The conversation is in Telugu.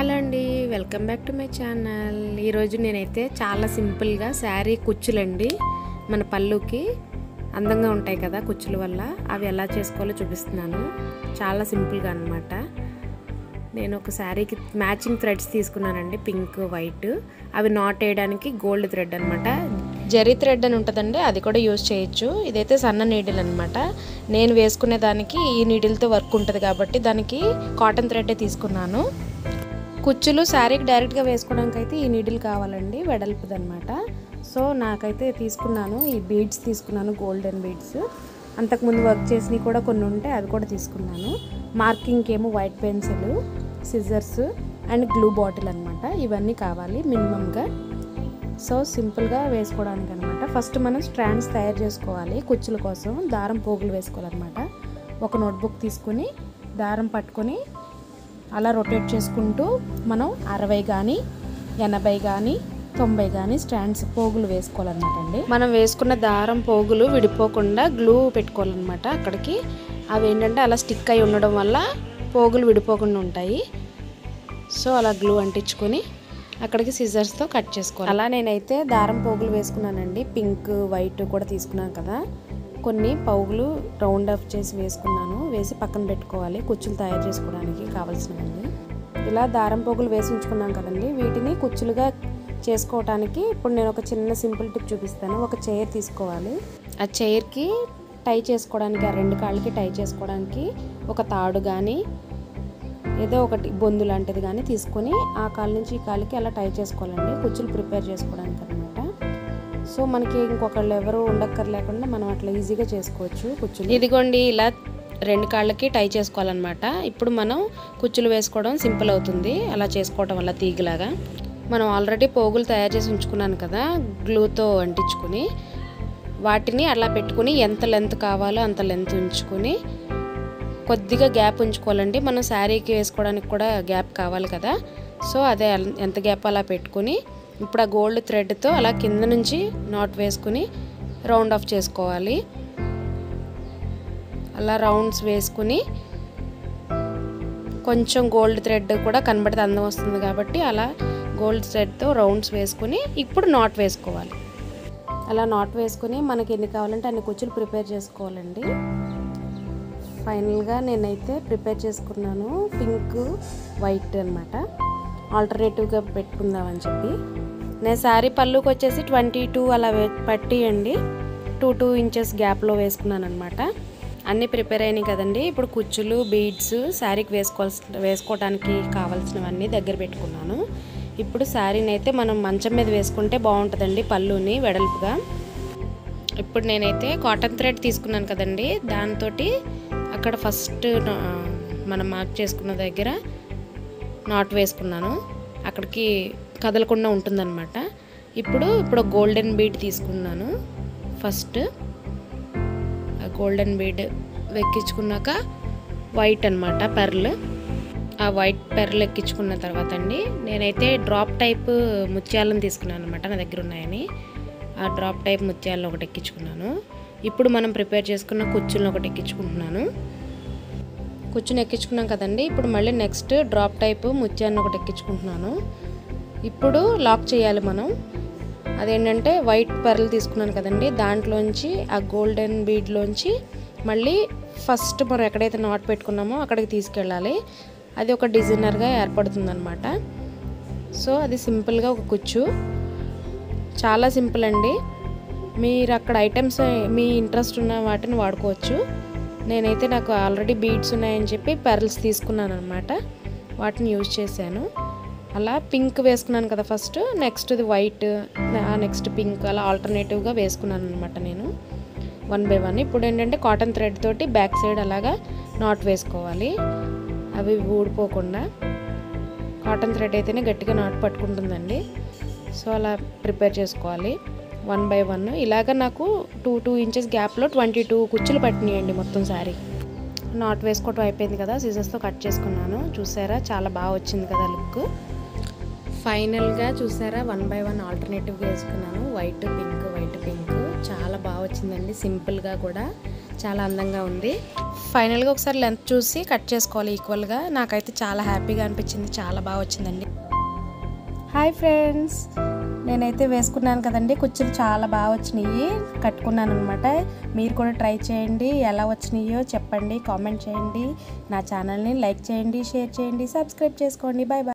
హలో అండి, welcome back to my channel. ఈరోజు నేనైతే చాలా సింపుల్గా శారీ కుచ్చులండి మన పళ్ళుకి అందంగా ఉంటాయి కదా కుచ్చుల వల్ల, అవి ఎలా చేసుకోవాలో చూపిస్తున్నాను. చాలా సింపుల్గా అనమాట. నేను ఒక శారీకి మ్యాచింగ్ థ్రెడ్స్ తీసుకున్నానండి, పింక్ వైట్. అవి నాట్ వేయడానికి గోల్డ్ థ్రెడ్ అనమాట. జరీ థ్రెడ్ అని ఉంటుందండి, అది కూడా యూజ్ చేయొచ్చు. ఇదైతే సన్న నీడిల్ అనమాట. నేను వేసుకునే దానికి ఈ నీడిల్తో వర్క్ ఉంటుంది కాబట్టి దానికి కాటన్ థ్రెడ్డే తీసుకున్నాను. కుచ్చులు శారీకి డైరెక్ట్గా వేసుకోవడానికి అయితే ఈ నీడిల్ కావాలండి, వెడల్పుది అనమాట. సో నాకైతే తీసుకున్నాను, ఈ బీడ్స్ తీసుకున్నాను, గోల్డెన్ బీడ్స్. అంతకుముందు వర్క్ చేసినవి కూడా కొన్ని ఉంటే అది కూడా తీసుకున్నాను. మార్కింగ్కి ఏమో white pencil, scissors and glue bottle అనమాట. ఇవన్నీ కావాలి మినిమంగా. సో సింపుల్గా వేసుకోవడానికి అనమాట. ఫస్ట్ మనం స్ట్రాండ్స్ తయారు చేసుకోవాలి. కుచ్చుల కోసం దారం పోగులు వేసుకోవాలన్నమాట. ఒక నోట్బుక్ తీసుకుని దారం పట్టుకొని అలా రొటేట్ చేసుకుంటూ మనం 60 కానీ 80 కానీ 90 కానీ స్టాండ్స్ పోగులు వేసుకోవాలన్నమాట అండి. మనం వేసుకున్న దారం పోగులు విడిపోకుండా గ్లూ పెట్టుకోవాలన్నమాట అక్కడికి. అవి ఏంటంటే అలా స్టిక్ అయి ఉండడం వల్ల పోగులు విడిపోకుండా ఉంటాయి. సో అలా గ్లూ అంటించుకొని అక్కడికి సిజర్స్తో కట్ చేసుకోవాలి. అలా నేనైతే దారం పోగులు వేసుకున్నానండి. పింక్ వైట్ కూడా తీసుకున్నాను కదా, కొన్ని పోగులు రౌండ్ అప్ చేసి వేసుకున్నాను. వేసి పక్కన పెట్టుకోవాలి కుచ్చులు తయారు చేసుకోవడానికి కావాల్సినవన్నీ. ఇలా దారం పోగులు వేసి ఉంచుకున్నాం కదండి, వీటిని కుచ్చులుగా చేసుకోవటానికి ఇప్పుడు నేను ఒక చిన్న సింపుల్ టిప్ చూపిస్తాను. ఒక చైర్ తీసుకోవాలి. ఆ చైర్కి టై చేసుకోవడానికి, ఆ రెండు కాళ్ళకి టై చేసుకోవడానికి ఒక తాడు కానీ ఏదో ఒకటి బొందు లాంటిది కానీ తీసుకొని ఆ కాళ్ళ నుంచి ఈ కాళ్ళకి అలా టై చేసుకోవాలండి, కుచ్చులు ప్రిపేర్ చేసుకోవడానికి అనమాట. సో మనకి ఇంకొకళ్ళు ఎవరు ఉండక్కర్లేకుండా మనం అట్లా ఈజీగా చేసుకోవచ్చు కుచ్చులు. ఇదిగోండి, ఇలా రెండు కాళ్ళకి టై చేసుకోవాలన్నమాట. ఇప్పుడు మనం కుచ్చులు వేసుకోవడం సింపుల్ అవుతుంది అలా చేసుకోవడం వల్ల. తీగలాగా మనం ఆల్రెడీ పోగులు తయారు చేసి ఉంచుకున్నాను కదా, గ్లూతో అంటించుకుని వాటిని అలా పెట్టుకుని ఎంత లెంత్ కావాలో అంత లెంత్ ఉంచుకొని కొద్దిగా గ్యాప్ ఉంచుకోవాలండి. మనం శారీకి వేసుకోవడానికి కూడా గ్యాప్ కావాలి కదా. సో అదే ఎంత గ్యాప్ అలా పెట్టుకుని ఇప్పుడు ఆ గోల్డ్ థ్రెడ్తో అలా కింద నుంచి నాట్ వేసుకుని రౌండ్ ఆఫ్ చేసుకోవాలి. అలా రౌండ్స్ వేసుకుని కొంచెం గోల్డ్ థ్రెడ్ కూడా కనబడితే అందం వస్తుంది కాబట్టి అలా గోల్డ్ థ్రెడ్తో రౌండ్స్ వేసుకుని ఇప్పుడు నాట్ వేసుకోవాలి. అలా నాట్ వేసుకుని మనకి ఎన్ని కావాలంటే అన్ని కుచ్చులు ప్రిపేర్ చేసుకోవాలండి. ఫైనల్గా నేనైతే ప్రిపేర్ చేసుకున్నాను పింక్ వైట్ అనమాట, ఆల్టర్నేటివ్గా పెట్టుకుందామని చెప్పి. నేను శారీ పళ్ళుకి వచ్చేసి 22 అలా పట్టియండి, 2 ఇంచెస్ గ్యాప్లో వేసుకున్నాను అనమాట. అన్నీ ప్రిపేర్ అయినాయి కదండి. ఇప్పుడు కుచ్చులు బీడ్స్ శారీకి వేసుకోవడానికి కావాల్సినవన్నీ దగ్గర పెట్టుకున్నాను. ఇప్పుడు శారీని అయితే మనం మంచం మీద వేసుకుంటే బాగుంటుందండి పళ్ళుని వెడల్పుగా. ఇప్పుడు నేనైతే కాటన్ థ్రెడ్ తీసుకున్నాను కదండి, దాంతో అక్కడ ఫస్ట్ మనం మార్క్ చేసుకున్న దగ్గర నాట్ వేసుకున్నాను, అక్కడికి కదలకుండా ఉంటుందన్నమాట. ఇప్పుడు గోల్డెన్ బీడ్ తీసుకున్నాను. ఫస్ట్ ఆ గోల్డెన్ బీడ్ ఎక్కించుకున్నాక వైట్ అనమాట పెర్ల్, ఆ వైట్ పెర్ల్ ఎక్కించుకున్న తర్వాత అండి నేనైతే డ్రాప్ టైప్ ముత్యాలను తీసుకున్నాను అనమాట, నా దగ్గర ఉన్నాయని. ఆ డ్రాప్ టైప్ ముత్యాలను ఒకటి ఎక్కించుకున్నాను. ఇప్పుడు మనం ప్రిపేర్ చేసుకున్న కుచ్చులను ఒకటి ఎక్కించుకుంటున్నాను. కుచ్చుని ఎక్కించుకున్నాం కదండి, ఇప్పుడు మళ్ళీ నెక్స్ట్ డ్రాప్ టైప్ ముత్యాన్ని ఒకటి ఎక్కించుకుంటున్నాను. ఇప్పుడు లాక్ చేయాలి మనం. అదేంటంటే వైట్ పెర్ల్ తీసుకున్నాను కదండి, దాంట్లోంచి ఆ గోల్డెన్ బీడ్లోంచి మళ్ళీ ఫస్ట్ మనం ఎక్కడైతే నాట్ పెట్టుకున్నామో అక్కడికి తీసుకెళ్ళాలి. అది ఒక డిజైనర్గా ఏర్పడుతుంది అనమాట. సో అది సింపుల్గా ఒక కుచ్చు, చాలా సింపుల్ అండి. మీరు అక్కడ ఐటమ్స్ మీ ఇంట్రెస్ట్ ఉన్న వాటిని వాడుకోవచ్చు. నేనైతే నాకు ఆల్రెడీ బీడ్స్ ఉన్నాయని చెప్పి పెర్ల్స్ తీసుకున్నాను అనమాట, వాటిని యూజ్ చేశాను. అలా పింక్ వేసుకున్నాను కదా ఫస్ట్, నెక్స్ట్ ఇది వైట్, నెక్స్ట్ పింక్, అలా ఆల్టర్నేటివ్గా వేసుకున్నాను అనమాట నేను 1 by 1. ఇప్పుడు ఏంటంటే కాటన్ థ్రెడ్ తోటి బ్యాక్ సైడ్ అలాగా నాట్ వేసుకోవాలి, అవి ఊడిపోకుండా. కాటన్ థ్రెడ్ అయితేనే గట్టిగా నాట్ పట్టుకుంటుందండి. సో అలా ప్రిపేర్ చేసుకోవాలి 1 by 1. ఇలాగ నాకు 2 ఇంచెస్ గ్యాప్లో 22 కుచ్చులు పట్టినాయండి మొత్తం శారీ. నాట్ వేసుకోవటం అయిపోయింది కదా, సిజర్స్తో కట్ చేసుకున్నాను. చూసారా చాలా బాగా వచ్చింది కదా లుక్. ఫైనల్గా చూసారా 1 by 1 ఆల్టర్నేటివ్గా వేసుకున్నాను, వైట్ పింక్ వైట్ పింక్. చాలా బాగా వచ్చిందండి, సింపుల్గా కూడా చాలా అందంగా ఉంది. ఫైనల్గా ఒకసారి లెంత్ చూసి కట్ చేసుకోవాలి ఈక్వల్గా. నాకైతే చాలా హ్యాపీగా అనిపించింది, చాలా బాగా వచ్చిందండి. హాయ్ ఫ్రెండ్స్, నేనైతే వేసుకున్నాను కదండి, కుర్చీలు చాలా బాగా వచ్చినాయి, కట్టుకున్నాను అనమాట. మీరు కూడా ట్రై చేయండి, ఎలా వచ్చినాయో చెప్పండి, కామెంట్ చేయండి. నా ఛానల్ని లైక్ చేయండి, షేర్ చేయండి, సబ్స్క్రైబ్ చేసుకోండి. Bye bye.